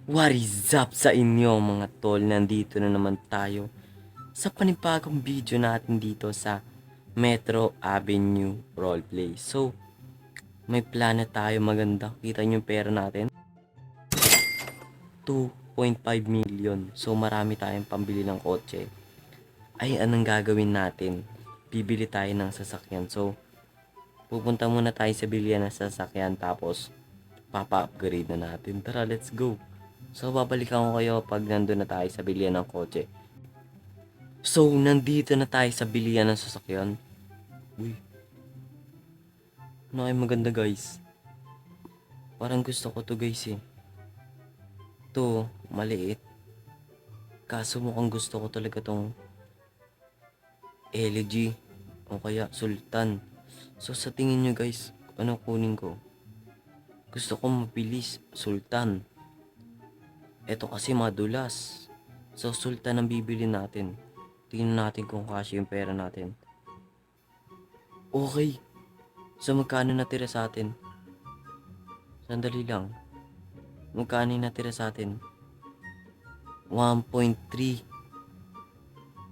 What is up sa inyo mga tol? Nandito na naman tayo sa panibagong video natin dito sa Metro Avenue Roleplay. So, may plano tayo maganda. Kita nyo yung pera natin? 2.5 million. So, marami tayong pambili ng kotse. Ay, anong gagawin natin? Bibili tayo ng sasakyan. So, pupunta muna tayo sa bilihan ng sasakyan tapos papa-upgrade na natin. Tara, let's go! So, babalikan ko kayo pag nandun na tayo sa bilihan ng kotse. So, nandito na tayo sa bilihan ng sasakyan. Uy, ano kayo maganda guys? Parang gusto ko to guys eh. To, maliit. Kaso mukhang gusto ko talaga tong LG o kaya Sultan. So, sa tingin nyo guys, ano kunin ko? Gusto ko mabilis, Sultan. Ito kasi madulas. So, Sultan ang bibili natin. Tingnan natin kung kasya yung pera natin. Okay. So, magkano natira sa atin? Sandali lang. Magkano yung natira sa atin? 1.3.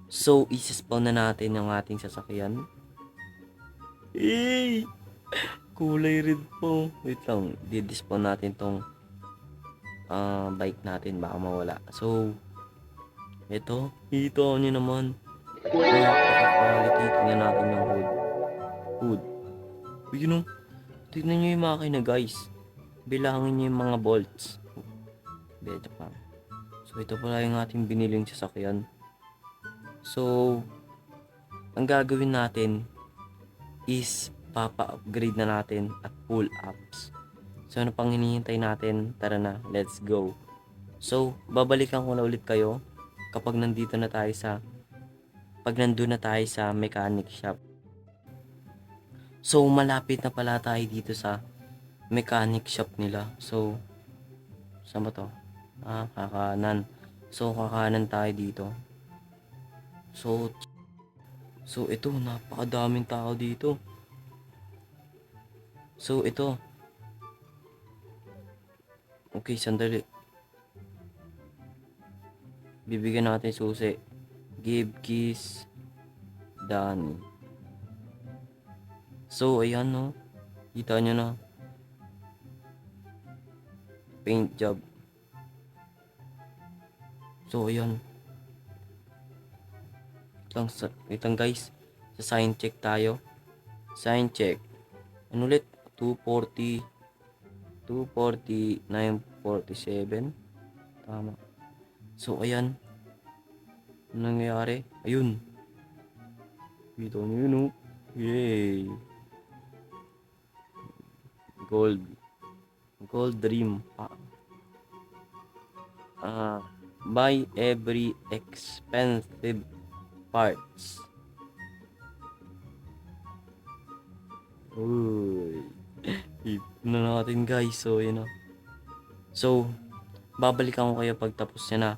So, isa-spawn na natin yung ating sasakyan. Eh! Kulay red po. Wait lang. Didispawn natin tong bike natin. Baka mawala. So, ito. Ito nyo naman. Napaka-quality. Tingnan natin yung hood. Hood. Uy, yun o. Tignan nyo yung makina guys. Bilangin nyo yung mga bolts. Hindi, joke lang. So, ito pala yung ating biniling sasakyan. So, ang gagawin natin is papa-upgrade na natin at pull ups. So, ano pang hinihintay natin? Tara na, let's go. So, babalikan ko na ulit kayo kapag nandito na tayo sa nandun na tayo sa mechanic shop. So, malapit na pala tayo dito sa mechanic shop nila. So, saan ba to? Kakanan. So, kakanan tayo dito. So, ito, napakadaming tao dito. So, ito. Okay, sandali. Bibigyan natin susi. Give keys. Done. So, ayan no. Kita nyo na. Paint job. So, ayan. Itang guys. Sa sign check tayo. Sign check. Ano ulit? 240. 240. 947. Tama. So, ayan. Ano nangyayari? Ayun. Kita nyo yun oh. Yay. Gold. Gold dream. Buy every expensive parts. Uy. Hip na natin guys. So, yun o. So, babalikan ko kayo pag tapos niya na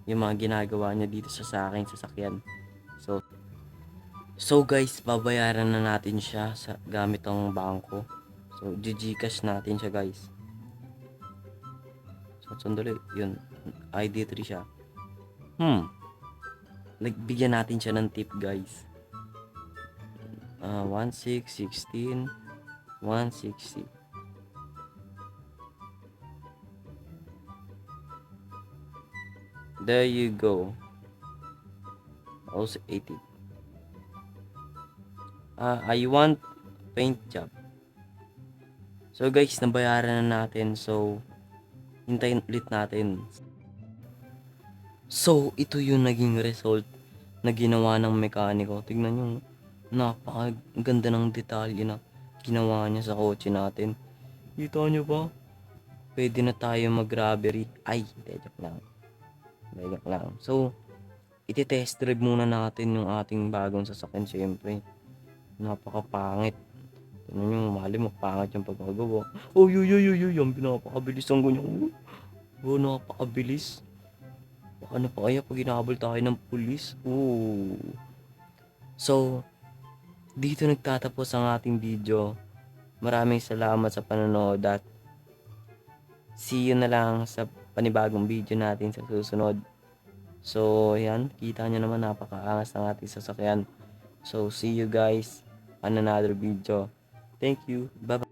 yung mga ginagawa niya dito sa aking sasakyan. So guys, babayaran na natin siya sa gamit ang bangko. So, GCash natin siya guys. So, sandali. Yun. ID3 siya. Bigyan natin siya ng tip guys. 1616 160. There you go. Also 80. I want paint job. So guys, nabayaran na natin. So, hintayin ulit natin. So, ito yung naging result na ginawa ng mekaniko. Tignan nyo, napakaganda ng detalye na ginawa niya sa kotse natin. Kita nyo ba? Pwede na tayo mag-robbery. Ay, joke lang. Joke lang. So, iti-test drive muna natin yung ating bagong sasakyan syempre. Napakapangit. Tignan nyo, mali mo, pangit yung pagkagawa. Oh, yung pinapakabilis ang ganyan. Oh, napakabilis. Baka na pa kaya pag inahabol tayo ng pulis? Ooh. So, dito nagtatapos ang ating video. Maraming salamat sa panonood at See you na lang sa panibagong video natin sa susunod. So, ayan, kita nyo naman napakaangas ng ating sasakyan. So, see you guys on another video. Thank you. Bye-bye.